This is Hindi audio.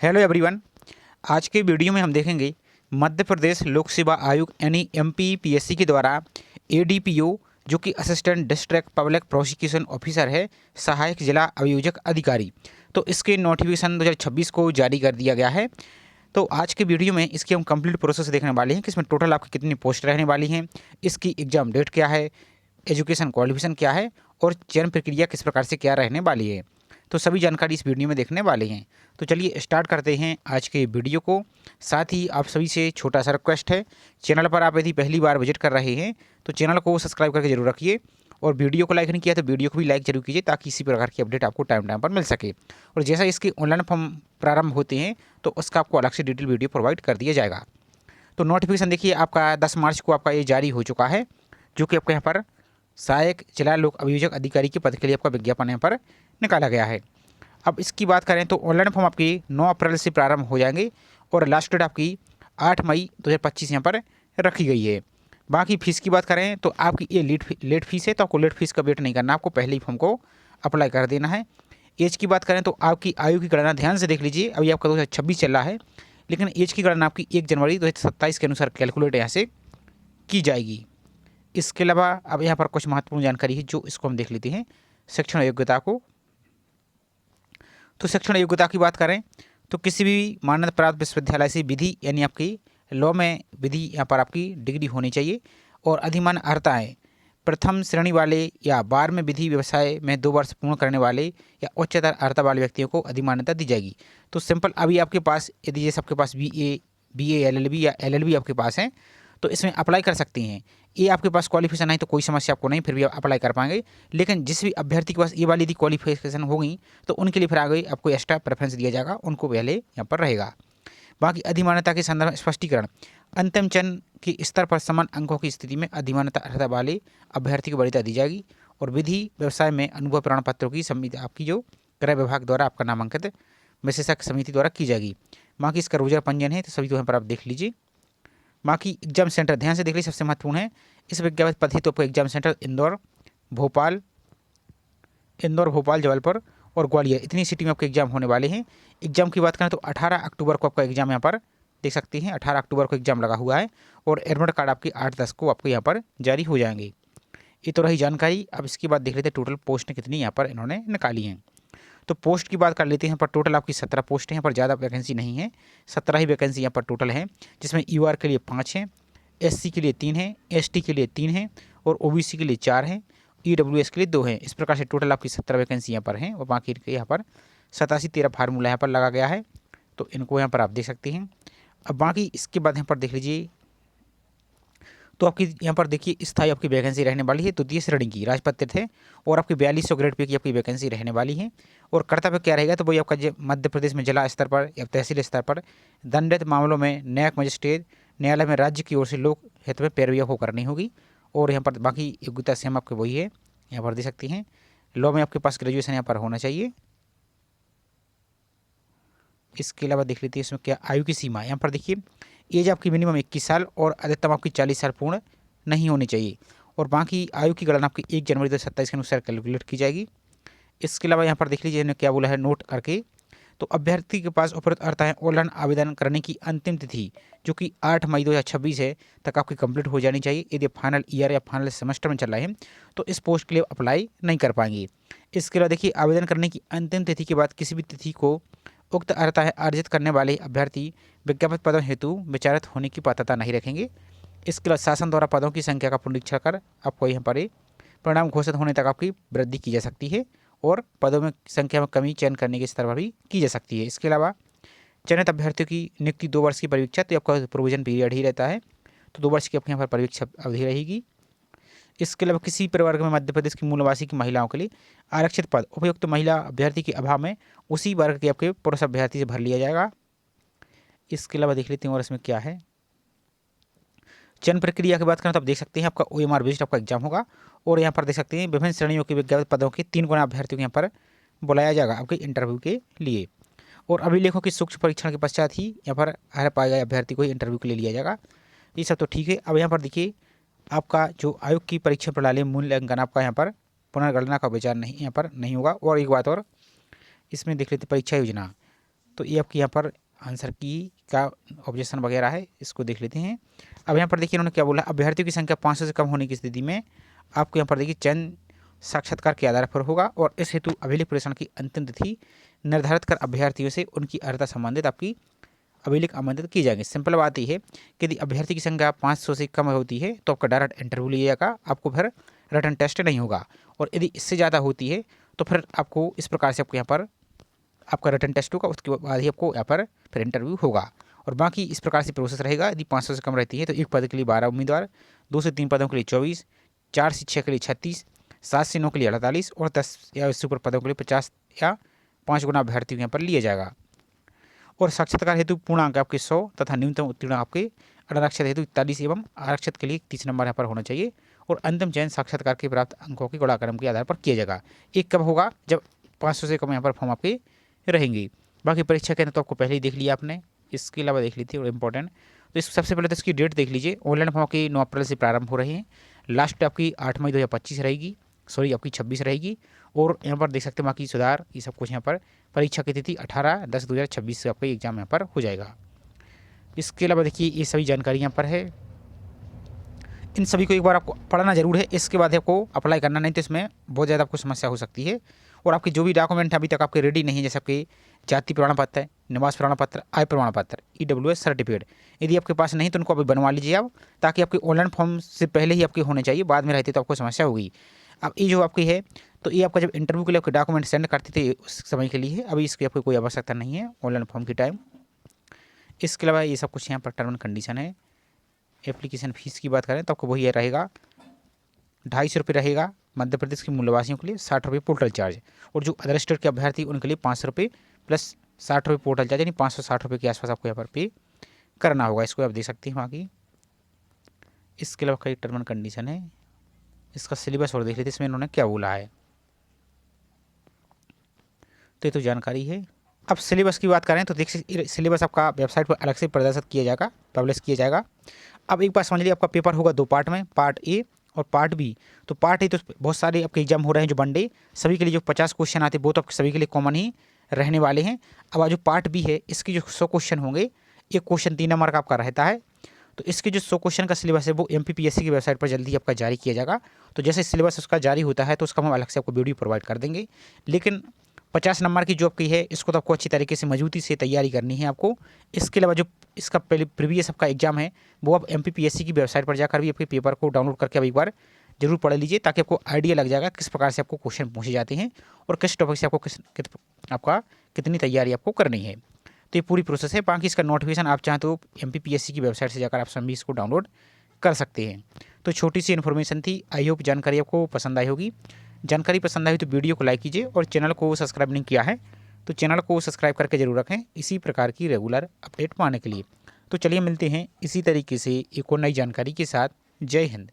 Hello everyone. आज के वीडियो में हम देखेंगे मध्य प्रदेश लोक सेवा आयोग यानी एमपीपीएससी के द्वारा एडीपीओ जो कि assistant district public prosecution officer है, सहायक जिला अभियोजक अधिकारी, तो इसके नोटिफिकेशन 2026 को जारी कर दिया गया है। तो आज के वीडियो में इसकी हम कंप्लीट प्रोसेस देखने वाले हैं कि इसमें टोटल आपकी कितनी पोस्ट रहने वाली हैं, इसकी एग्ज़ाम डेट क्या है, एजुकेशन क्वालिफिकेशन क्या है और चयन प्रक्रिया किस प्रकार से क्या रहने वाली है। तो सभी जानकारी इस वीडियो में देखने वाले हैं। तो चलिए स्टार्ट करते हैं आज के वीडियो को। साथ ही आप सभी से छोटा सा रिक्वेस्ट है, चैनल पर आप यदि पहली बार विजिट कर रहे हैं तो चैनल को सब्सक्राइब करके जरूर रखिए और वीडियो को लाइक नहीं किया तो वीडियो को भी लाइक जरूर कीजिए ताकि इसी प्रकार की अपडेट आपको टाइम टाइम पर मिल सके। और जैसा इसके ऑनलाइन फॉर्म प्रारंभ होते हैं तो उसका आपको अलग से डिटेल वीडियो प्रोवाइड कर दिया जाएगा। तो नोटिफिकेशन देखिए आपका 10 मार्च को आपका ये जारी हो चुका है, जो कि आपके यहाँ पर सहायक जिला लोक अभियोजक अधिकारी के पद के लिए आपका विज्ञापन यहाँ पर निकाला गया है। अब इसकी बात करें तो ऑनलाइन फॉर्म आपकी 9 अप्रैल से प्रारंभ हो जाएंगे और लास्ट डेट आपकी 8 मई 2025 यहाँ पर रखी गई है। बाकी फ़ीस की बात करें तो आपकी ये लेट फीस है, तो आपको लेट फीस का वेट नहीं करना, आपको पहले ही फॉर्म को अप्लाई कर देना है। एज की बात करें तो आपकी आयु की गणना ध्यान से देख लीजिए, अभी आपका 2026 चल रहा है, लेकिन एज की गणना आपकी 1 जनवरी 2027 के अनुसार कैलकुलेट यहाँ से की जाएगी। इसके अलावा अब यहाँ पर कुछ महत्वपूर्ण जानकारी है जो इसको हम देख लेते हैं। शिक्षण योग्यता को, तो शिक्षण योग्यता की बात करें तो किसी भी मान्यता प्राप्त विश्वविद्यालय से विधि यानी आपकी लॉ में विधि यहाँ पर आपकी डिग्री होनी चाहिए और अधिमान्य अर्हताएँ प्रथम श्रेणी वाले या बार में विधि व्यवसाय में 2 वर्ष पूर्ण करने वाले या उच्चतर अर्हता वाले व्यक्तियों को अधिमान्यता दी जाएगी। तो सिंपल अभी आपके पास यदि जैसे आपके पास बीए एलएलबी या एलएलबी आपके पास है तो इसमें अप्लाई कर सकती हैं। ये आपके पास क्वालिफिकेशन नहीं तो कोई समस्या आपको नहीं, फिर भी आप अप्लाई कर पाएंगे। लेकिन जिस भी अभ्यर्थी के पास ये वाली यदि क्वालिफिकेशन होगी तो उनके लिए फिर आगे आपको एक्स्ट्रा प्रेफरेंस दिया जाएगा, उनको पहले यहाँ पर रहेगा। बाकी अधिमान्यता के संदर्भ में स्पष्टीकरण, अंतिम चयन के स्तर पर समान अंकों की स्थिति में अधिमान्यता अर्हता वाले अभ्यर्थी को वरीयता दी जाएगी और विधि व्यवसाय में अनुभव प्रमाण पत्रों की समिति आपकी जो क्रय विभाग द्वारा आपका नामांकित विशेषज्ञ समिति द्वारा की जाएगी। बाकी इसका रोजगार पंजीयन है तो सभी तो यहाँ पर आप देख लीजिए। बाकी एग्जाम सेंटर ध्यान से देख लीजिए, सबसे महत्वपूर्ण है इस विज्ञापित पद है तो आपको एग्जाम सेंटर इंदौर, भोपाल, जबलपुर और ग्वालियर, इतनी सिटी में आपके एग्जाम होने वाले हैं। एग्जाम की बात करें तो 18 अक्टूबर को आपका एग्जाम यहाँ पर देख सकते हैं, 18 अक्टूबर को एग्जाम लगा हुआ है और एडमिट कार्ड आपकी 8-10 को आपको यहाँ पर जारी हो जाएंगे। ये तो रही जानकारी। अब इसके बाद देख लेते हैं टोटल पोस्ट कितनी यहाँ पर इन्होंने निकाली हैं। तो पोस्ट की बात कर लेते हैं। पर टोटल आपकी 17 पोस्ट हैं, यहाँ पर ज़्यादा वैकेंसी नहीं है, 17 ही वैकेंसी यहाँ पर टोटल है, जिसमें यूआर के लिए 5 हैं, एससी के लिए 3 हैं, एसटी के लिए 3 हैं और ओबीसी के लिए 4 हैं, ईडब्ल्यूएस के लिए 2 हैं। इस प्रकार से टोटल आपकी 17 वैकेंसी यहाँ पर हैं और बाकी यहाँ पर 87-13 फार्मूला यहाँ पर लगा गया है, तो इनको यहाँ पर आप देख सकते हैं। अब बाकी इसके बाद यहाँ पर देख लीजिए तो आपकी यहाँ पर देखिए स्थायी आपकी वैकेंसी रहने वाली है, द्वितीय श्रेणी की राजपत्रित है और आपकी 4200 ग्रेड पे की आपकी वैकेंसी रहने वाली है। और कर्तव्य क्या रहेगा तो वही आपका मध्य प्रदेश में जिला स्तर पर या तहसील स्तर पर दंडित मामलों में न्यायिक मजिस्ट्रेट न्यायालय में राज्य की ओर से लोक हित में पैरवी आपको करनी होगी। और यहाँ पर बाकी योग्यता सेम आपके वही है, यहाँ पर देख सकते हैं। लॉ में आपके पास ग्रेजुएशन यहाँ पर होना चाहिए। इसके अलावा देख लेते हैं इसमें क्या आयु की सीमा, यहाँ पर देखिए एज आपकी मिनिमम 21 साल और अधिकतम आपकी 40 साल पूर्ण नहीं होनी चाहिए। और बाकी आयु की गणना आपकी 1 जनवरी 2027 के अनुसार कैलकुलेट की जाएगी। इसके अलावा यहाँ पर देख लीजिए इन्होंने क्या बोला है नोट करके, तो अभ्यर्थी के पास उपरोक्त अर्हताएं ऑनलाइन आवेदन करने की अंतिम तिथि जो कि 8 मई 2026 है तक आपकी कंप्लीट हो जानी चाहिए। यदि फाइनल ईयर या फाइनल सेमेस्टर में चल रहे हैं तो इस पोस्ट के लिए अप्लाई नहीं कर पाएंगे। इसके अलावा देखिए आवेदन करने की अंतिम तिथि के बाद किसी भी तिथि को उक्त अर्हताएं अर्जित करने वाले अभ्यर्थी विज्ञापित पदों हेतु विचारित होने की पात्रता नहीं रखेंगे। इसके अलावा शासन द्वारा पदों की संख्या का पुनरीक्षण कर आपको यहाँ पर परिणाम घोषित होने तक आपकी वृद्धि की जा सकती है और पदों में संख्या में कमी चयन करने के स्तर पर भी की जा सकती है। इसके अलावा चयनित अभ्यर्थियों की नियुक्ति 2 वर्ष की परीक्षा, तो आपका प्रोविजन पीरियड ही रहता है, तो 2 वर्ष की आपके यहाँ पर परीक्षा अवधि रहेगी। इसके अलावा किसी प्रवर्ग में मध्य प्रदेश की मूलवासी की महिलाओं के लिए आरक्षित पद उपयुक्त महिला अभ्यर्थी के अभाव में उसी वर्ग के आपके पुरुष अभ्यर्थी से भर लिया जाएगा। इसके अलावा देख लेते हैं और इसमें क्या है चयन प्रक्रिया की बात करें तो आप देख सकते हैं आपका OMR बेस्ड आपका एग्जाम होगा और यहाँ पर देख सकते हैं विभिन्न श्रेणियों के विज्ञापित पदों के 3 गुना अभ्यर्थियों को यहाँ पर बुलाया जाएगा आपके इंटरव्यू के लिए। और अभिलेखों की सूक्ष्म परीक्षण के पश्चात ही यहाँ पर हर पाए गए अभ्यर्थी को इंटरव्यू के लिए लिया जाएगा। ये सब तो ठीक है। अब यहाँ पर देखिए आपका जो आयोग की परीक्षा प्रणाली मूल्यांकन आपका यहाँ पर पुनर्गणना का विचार नहीं यहाँ पर नहीं होगा। और एक बात और इसमें देख लेते परीक्षा योजना, तो ये आपकी यहाँ पर आंसर की का ऑब्जेक्शन वगैरह है, इसको देख लेते हैं। अब यहाँ पर देखिए उन्होंने क्या बोला, अभ्यर्थियों की संख्या 500 से कम होने की स्थिति में आपको यहाँ पर देखिए चयन साक्षात्कार के आधार पर होगा और इस हेतु अभिलेख प्रेषण की अंतिम तिथि निर्धारित कर अभ्यर्थियों से उनकी अर्हता संबंधित आपकी अभिलेख आमंत्रित की जाएंगे। सिंपल बात यह है कि यदि अभ्यर्थी की संख्या 500 से कम होती है तो आपका डायरेक्ट इंटरव्यू लिया जाएगा, आपको फिर रिटन टेस्ट नहीं होगा। और यदि इससे ज़्यादा होती है तो फिर आपको इस प्रकार से आपको यहाँ पर आपका रिटन टेस्ट होगा, उसके बाद ही आपको यहाँ पर फिर इंटरव्यू होगा। और बाकी इस प्रकार से प्रोसेस रहेगा। यदि 500 से कम रहती है तो 1 पद के लिए 12 उम्मीदवार, 2 से 3 पदों के लिए 24, 4 से 6 के लिए 36, 7 से 9 के लिए 48 और 10 या इससे ऊपर पदों के लिए 50 या 5 गुना अभ्यर्थी यहाँ पर लिया जाएगा। और साक्षात्कार हेतु पूर्णांक आपके 100 तथा न्यूनतम उत्तीर्ण आपके अनारक्षित हेतु 41 एवं आरक्षित के लिए 30 नंबर यहाँ पर होना चाहिए। और अंतिम चयन साक्षात्कार के प्राप्त अंकों के गुणाक्रम के आधार पर किया जाएगा। एक कब होगा, जब 500 से कम यहाँ पर फॉर्म आपके रहेंगे। बाकी परीक्षा के अंदर तो आपको पहले ही देख लिया आपने, इसके अलावा देख लीजिए और इम्पोर्टेंट। तो इस सबसे पहले तो इसकी डेट देख लीजिए। ऑनलाइन फॉर्म की 9 अप्रैल से प्रारंभ हो रहे हैं, लास्ट आपकी 8 मई 2025 रहेगी, सॉरी आपकी 26 रहेगी। और यहाँ पर देख सकते हैं बाकी सुधार ये सब कुछ यहाँ पर परीक्षा की तिथि 18/10/2026 से आपका एग्जाम यहाँ पर हो जाएगा। इसके अलावा देखिए ये सभी जानकारी यहाँ पर है, इन सभी को एक बार आपको पढ़ना जरूर है, इसके बाद आपको अप्लाई करना, नहीं तो इसमें बहुत ज़्यादा आपको समस्या हो सकती है। और आपके जो भी डॉक्यूमेंट अभी तक आपके रेडी नहीं है, जैसे आपके जाति प्रमाण पत्र, निवास प्रमाण पत्र, आय प्रमाण पत्र, EWS सर्टिफिकेट, यदि आपके पास नहीं तो उनको अभी बनवा लीजिए आप, ताकि आपके ऑनलाइन फॉर्म से पहले ही आपके होने चाहिए, बाद में रहते तो आपको समस्या होगी। अब ये जो आपकी है तो ये आपका जब इंटरव्यू के लिए आपके डॉक्यूमेंट सेंड करते थे उस समय के लिए है, अभी इसकी आपको कोई आवश्यकता नहीं है ऑनलाइन फॉर्म की टाइम। इसके अलावा ये सब कुछ यहाँ पर टर्म एंड कंडीशन है। एप्लीकेशन फ़ीस की बात करें तो आपको वही रहेगा, 250 रुपये रहेगा मध्य प्रदेश के मूलवासियों के लिए, 60 रुपये पोर्टल चार्ज। और जो अदर स्टेट के अभ्यर्थी उनके लिए 500 रुपये प्लस 60 रुपये पोर्टल चार्ज, यानी 560 रुपये के आसपास आपको यहाँ पर पे करना होगा। इसको आप देख सकते हैं वहाँ की। इसके अलावा कई टर्म एंड कंडीशन है, इसका सिलेबस और देख लेते इसमें इन्होंने क्या बोला है। तो ये तो जानकारी है। अब सिलेबस की बात करें तो देख सिलेबस आपका वेबसाइट पर अलग से प्रदर्शित किया जाएगा, पब्लिश किया जाएगा। अब एक बात समझ लीजिए, आपका पेपर होगा 2 पार्ट में, पार्ट ए और पार्ट बी। तो पार्ट ए तो बहुत सारे आपके एग्जाम हो रहे हैं जो वनडे, सभी के लिए जो 50 क्वेश्चन आते हैं वो तो सभी के लिए कॉमन ही रहने वाले हैं। अब जो पार्ट बी है इसके जो 100 क्वेश्चन होंगे, एक क्वेश्चन 3 नंबर का आपका रहता है। तो इसके जो 100 क्वेश्चन का सिलेबस है वो MPPSC की वेबसाइट पर जल्दी आपका जारी किया जाएगा। तो जैसे सिलेबस उसका जारी होता है तो उसका हम अलग से आपको वीडियो प्रोवाइड कर देंगे। लेकिन 50 नंबर की जो आपकी है इसको तो आपको अच्छी तरीके से मजबूती से तैयारी करनी है आपको। इसके अलावा जो इसका पहले प्रीवियस आपका एग्जाम है वो आप MPPSC की वेबसाइट पर जाकर भी आपके पेपर को डाउनलोड करके अब एक बार जरूर पढ़ लीजिए, ताकि आपको आइडिया लग जाएगा किस प्रकार से आपको क्वेश्चन पूछे जाते हैं और किस टॉपिक से आपको आपका कितनी तैयारी आपको करनी है। तो ये पूरी प्रोसेस है। बाकी इसका नोटिफिकेशन आप चाहें तो MPPSC की वेबसाइट से जाकर आप सभी इसको डाउनलोड कर सकते हैं। तो छोटी सी इन्फॉर्मेशन थी, आई होप जानकारी आपको पसंद आई होगी। जानकारी पसंद आई तो वीडियो को लाइक कीजिए और चैनल को सब्सक्राइब नहीं किया है तो चैनल को सब्सक्राइब करके जरूर रखें इसी प्रकार की रेगुलर अपडेट पाने के लिए। तो चलिए मिलते हैं इसी तरीके से एक और नई जानकारी के साथ। जय हिंद।